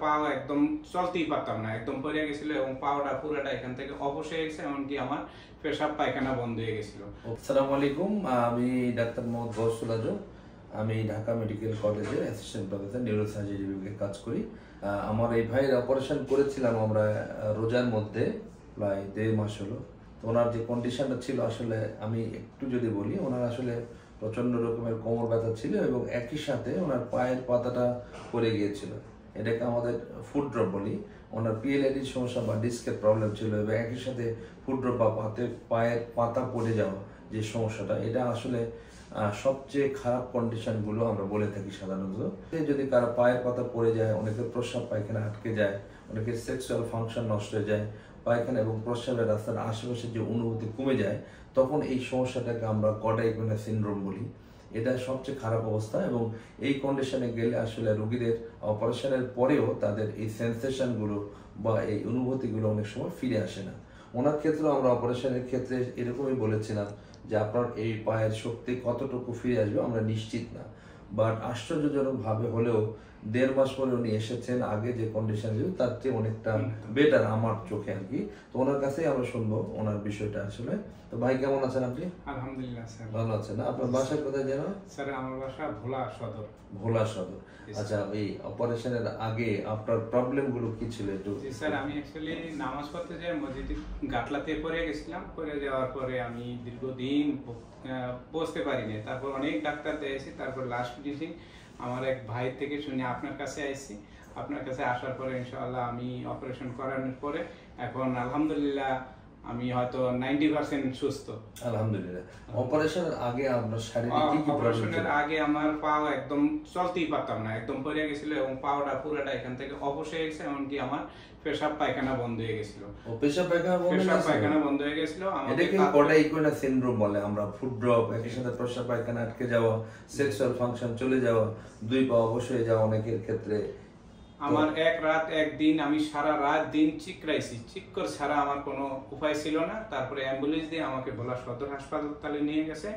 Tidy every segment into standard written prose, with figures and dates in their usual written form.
পাও একদম চলতেই পারতাম না, একদম পড়ে গেছিল এবং পাওটা পুরোটা এখান থেকে অবশ হয়ে গেছে, এমনকি আমার পেশাব পায়খানা বন্ধ হয়ে গেছিল। আসসালামু আলাইকুম, আমি ডাক্তার মোহাম্মদ গৌসুল আজম। আমি ঢাকা মেডিকেল কলেজের অ্যাসিস্ট্যান্ট প্রফেসর নিউরোসার্জারি বিভাগে কাজ করি। আমার এই ভাইয়ের অপারেশন করেছিলাম আমরা রোজার মধ্যে, প্রায় 1.5 মাস হলো। তো ওনার যে কন্ডিশনটা ছিল, আসলে আমি একটু যদি বলি, ওনার আসলে প্রচণ্ড রকমের কোমর ব্যথা ছিল এবং একই সাথে ওনার পায়ের পাতাটা পড়ে গিয়েছিল। এটাকে আমাদের ফুট ড্রপ বলি। ওনার পিএলআইডির সমস্যা বা ডিস্কের প্রবলেম ছিল এবং একই সাথে ফুট ড্রপ বা পায়ের পাতা পড়ে যাওয়া যে সমস্যাটা, এটা আসলে সবচেয়ে খারাপ কন্ডিশনগুলো আমরা বলে থাকি সাধারণত। যদি কারো পায়ের পাতা পড়ে যায়, অনেকের প্রস্রাব পায়খানা আটকে যায়, অনেকের সেক্সুয়াল ফাংশন নষ্ট হয়ে যায়, পায়খানা এবং প্রস্রাবের রাস্তার আশেপাশে যে অনুভূতি কমে যায়, তখন এই সমস্যাটাকে আমরা কডাইকোনা সিনড্রোম বলি। এটা সবচেয়ে খারাপ অবস্থা এবং এই কন্ডিশনে গেলে আসলে রোগীদের অপারেশনের পরেও তাদের এই সেন্সেশনগুলো বা এই অনুভূতিগুলো অনেক সময় ফিরে আসে না। ওনার ক্ষেত্রে আমরা অপারেশনের ক্ষেত্রে এরকমই বলেছিলাম যে আপনার এই পায়ের শক্তি কতটুকু ফিরে আসবে আমরা নিশ্চিত না, বাট আশ্চর্যজনকভাবে হলেও 1.5 মাস পরে উনি এসেছেন। আগে যে কন্ডিশন ছিল তার চেয়ে অনেকটা বেটার আমার চোখে আর কি। তো ওনার কাছেই আমরা শুনবো ওনার বিষয়টা আসলে। তো ভাই, কেমন আছেন আপনি? আলহামদুলিল্লাহ স্যার। ভালো আছেন না? আপনার বাসা কোথায় যেন? স্যার আমার বাসা ভোলা সদর। ভোলা সদর। আচ্ছা, এই অপারেশনের আগে আপনার প্রবলেম গুলো কি ছিল একটু? জি স্যার, আমি অ্যাকচুয়ালি নামাজ পড়তে যাই মসজিদে, গাটলাতে পড়ে গেছিলাম। পড়ে যাওয়ার পরে আমি দীর্ঘদিন বসতে পারিনি। তারপর অনেক ডাক্তার দিয়েছি, তারপর লাস্ট ফিনিশিং আমার এক ভাই থেকে শুনে আপনার কাছে আইছি। আপনার কাছে আসার পরে ইনশাআল্লাহ আমি অপারেশন করানোর পরে এখন আলহামদুলিল্লাহ আমি হয়তো 90% সুস্থ। আলহামদুলিল্লাহ। অপারেশনের আগে আপনার শারীরিক কি কি প্রবলেম ছিল? অপারেশনের আগে আমার পাও একদম চলতেই পারতাম না, একদম পড়ে গেছিল এবং পাওটা পুরোটা এখান থেকে অবশ হয়ে গেছে, এমনকি আমার পেশাব পায়খানা বন্ধ হয়ে গেছিল। ও, পেশাব পায়খানা বন্ধ হয়ে গেছিল। এটাকে কডাইকোনা সিনড্রোম বলে। আমরা ফুট ড্রপ, একই সাথে প্রস্রাব পায়খানা আটকে যাওয়া, সেক্সুয়াল ফাংশন চলে যাওয়া, 2 পা অবশ হয়ে যাওয়া অনেকের ক্ষেত্রে। আমার এক রাত একদিন আমি সারা রাত দিন চিকরাইছি, চিক্কর ছাড়া আমার কোনো উপায় ছিল না। তারপরে অ্যাম্বুলেন্স দিয়ে আমাকে ভোলা সদর হাসপাতালে নিয়ে গেছে।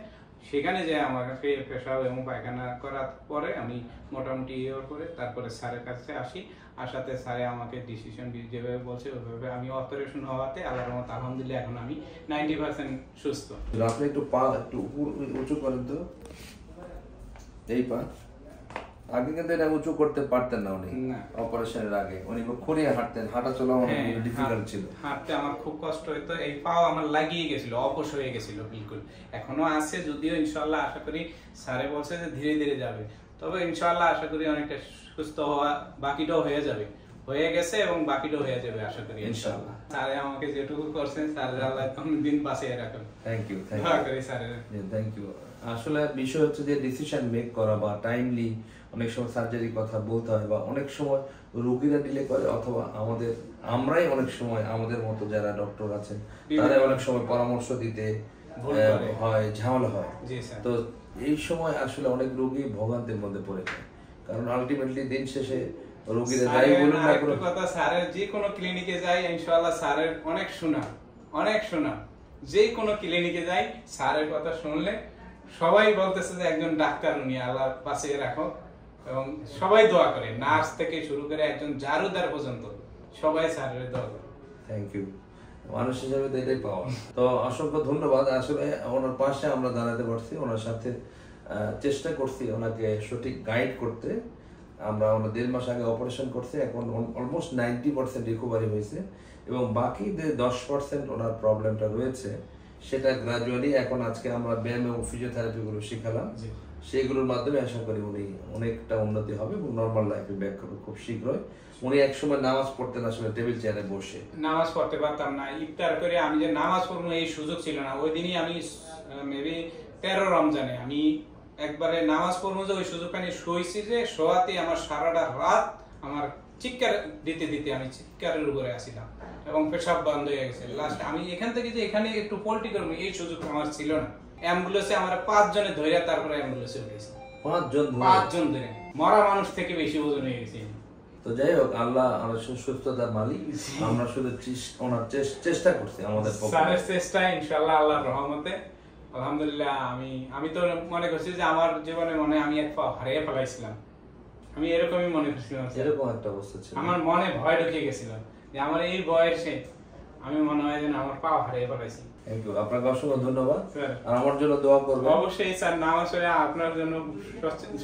সেখানে যে আমাকে পেশাব এবং পায়খানা করার পরে আমি মোটামুটি ইয়ে করে তারপরে স্যারের কাছে আসি। আসাতে স্যারে আমাকে ডিসিশন যেভাবে বলছে ওইভাবে আমি অপারেশন হওয়াতে আল্লাহর রহমতে আলহামদুলিল্লাহ এখন আমি 90% সুস্থ। আপনি একটু পা একটু উঁচু করেন তো, এই পা। আগে কিন্তু এটা উঁচু করতে পারতেন না উনি, অপারেশনের আগে উনি খুঁড়িয়ে হাঁটতেন, হাঁটা চলা অনেক ডিফিকাল্ট ছিল। হাঁটতে আমার খুব কষ্ট হতো, এই পাও আমার লাগিয়ে গেছিল, অবশ হয়ে গেছিল বিলকুল। এখনো আছে, যদিও ইনশাআল্লাহ আশা করি স্যারে বলছে যে ধীরে ধীরে যাবে, তবে ইনশাআল্লাহ আশা করি অনেকটা সুস্থ হওয়া বাকিটাও হয়ে যাবে, হয়ে গেছে এবং বাকিটাও হয়ে যাবে আশা করি ইনশাআল্লাহ। স্যারে আমাকে যেটুকু করছেন স্যার আল্লাহ কোনদিন বাঁচিয়ে রাখুন। থ্যাংক ইউ স্যারের। Thank you. আসলে বিষয় হচ্ছে যে ডিসিশন মেক করা বা টাইমলি অনেক সময় সার্জারির কথা বলতে হয়, বা অনেক সময় রোগীরা ডিলে করে, অথবা আমরাই অনেক সময় আমাদের মতো যারা ডক্টর আছেন তারা অনেক সময় পরামর্শ দিতে হয়, ঝামেলা হয়। তো এই সময় আসলে অনেক রোগী ভোগান্তির মধ্যে পড়ে যায়, কারণ আলটিমেটলি দিন শেষে রোগীরা যাই বলুন না কেন, কথা স্যারের যে কোনো ক্লিনিকে যাই ইনশাআল্লাহ স্যারের অনেক শোনা, যে কোনো ক্লিনিকে যাই স্যারের কথা শুনলে সবাই বলতেছে যে একজন ডাক্তার উনি, আল্লাহ বাঁচিয়ে রাখো। এবং সবাই দোয়া করে, নার্স থেকে শুরু করে একজন জারুদার পর্যন্ত সবাই স্যারের দোয়া করে। Thank you. মানুষ হিসেবে তো এটাই পাওয়া। তো অসংখ্য ধন্যবাদ। আসলে ওনার পাশে আমরা দাঁড়াতে পারছি, ওনার সাথে চেষ্টা করছি ওনাকে সঠিক গাইড করতে। আমরা 1.5 মাস আগে অপারেশন করছি, এখন অলমোস্ট 90% রিকভারি হয়েছে এবং বাকি যে 10% ওনার প্রবলেমটা রয়েছে সেটা গ্রাজুয়ালি এখন আজকে আমরা ব্যায়াম এবং ফিজিওথেরাপি গুলো শিখালাম, সেগুলোর মাধ্যমে আশা করি উনি অনেকটা উন্নতি হবে এবং নর্মাল লাইফে ব্যাক করবে খুব শীঘ্রই। উনি একসময় নামাজ পড়তেন আসলে টেবিল চেয়ারে বসে, নামাজ পড়তে পারতাম না। ইফতার করে আমি যে নামাজ পড়বো এই সুযোগ ছিল না। ওই দিনই আমি মেবি 13 রমজানে আমি একবারে নামাজ পড়বো যে ওই সুযোগ পানি শুয়েছি, যে শোয়াতে আমার সারাটা রাত আমার চিৎকার দিতে দিতে আমি চিৎকারের উপরে আসিলাম এবং পেশাব বন্ধ হয়ে গেছে। লাস্ট আমি এখান থেকে যে এখানে একটু পোল্টি করবো এই সুযোগ আমার ছিল না। অ্যাম্বুলেন্সে আমার 5 জনে ধরে তারপরে অ্যাম্বুলেন্সে উঠেছে। 5 জন ধরে, মরা মানুষ থেকে বেশি ওজন হয়ে গেছে। তো যাই হোক, আল্লাহ সুস্থতার মালিক। আমরা শুধু ওনার চেষ্টা করছি আমাদের স্যারের চেষ্টা ইনশাআল্লাহ আল্লাহর রহমতে আলহামদুলিল্লাহ। আমি তো মনে করছি যে আমার জীবনে আমি এক পা হারিয়ে ফেলাইছিলাম। আমি এরকমই মনে করছিলাম স্যার। এরকম একটা অবস্থা ছিল। আমার মনে ভয় ঢুকে গেছিল যে আমার এই বয়সে আমি মনে হয় যেন আমার পা হারিয়ে ফেলাইছি। থ্যাংক ইউ, আপনাকে অসংখ্য ধন্যবাদ। স্যার আর আমার জন্য দোয়া করবেন। অবশ্যই স্যার, নামাজ পড়ে আপনার জন্য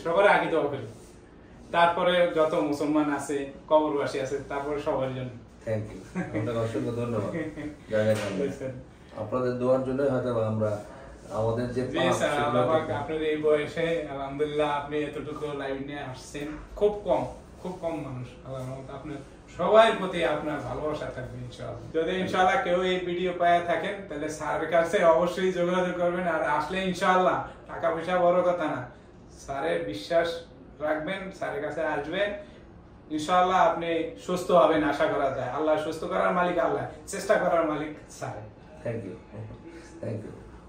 সবার আগে দোয়া করি, তারপরে যত মুসলমান আছে, কবরবাসী আছে, তারপরে সবার জন্য। থ্যাংক ইউ, আপনাকে অসংখ্য ধন্যবাদ। জাজাকাল্লাহ। আপনাদের দোয়ার জন্য হয়তো আমরা আমাদের যে জি স্যার, আল্লাহ পাক আপনার এই বয়সে আলহামদুলিল্লাহ আপনি এতটুকু লাইভ নিয়ে আসছেন। খুব কম মানুষ, আল্লাহর রহমতে আপনার সবার প্রতি আপনার ভালোবাসা থাকবে ইনশাআল্লাহ। যদি ইনশাআল্লাহ কেউ এই ভিডিও পায় থাকেন তাহলে স্যারের কাছে অবশ্যই যোগাযোগ করবেন। আর আসলে ইনশাআল্লাহ টাকা পয়সা বড় কথা না, স্যারের বিশ্বাস রাখবেন, স্যারের কাছে আসবেন, ইনশাআল্লাহ আপনি সুস্থ হবেন আশা করা যায়। আল্লাহ সুস্থ করার মালিক আল্লাহ, চেষ্টা করার মালিক স্যার। থ্যাংক ইউ,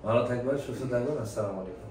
ভালো থাকবেন, সুস্থ থাকবেন। আসসালামু আলাইকুম।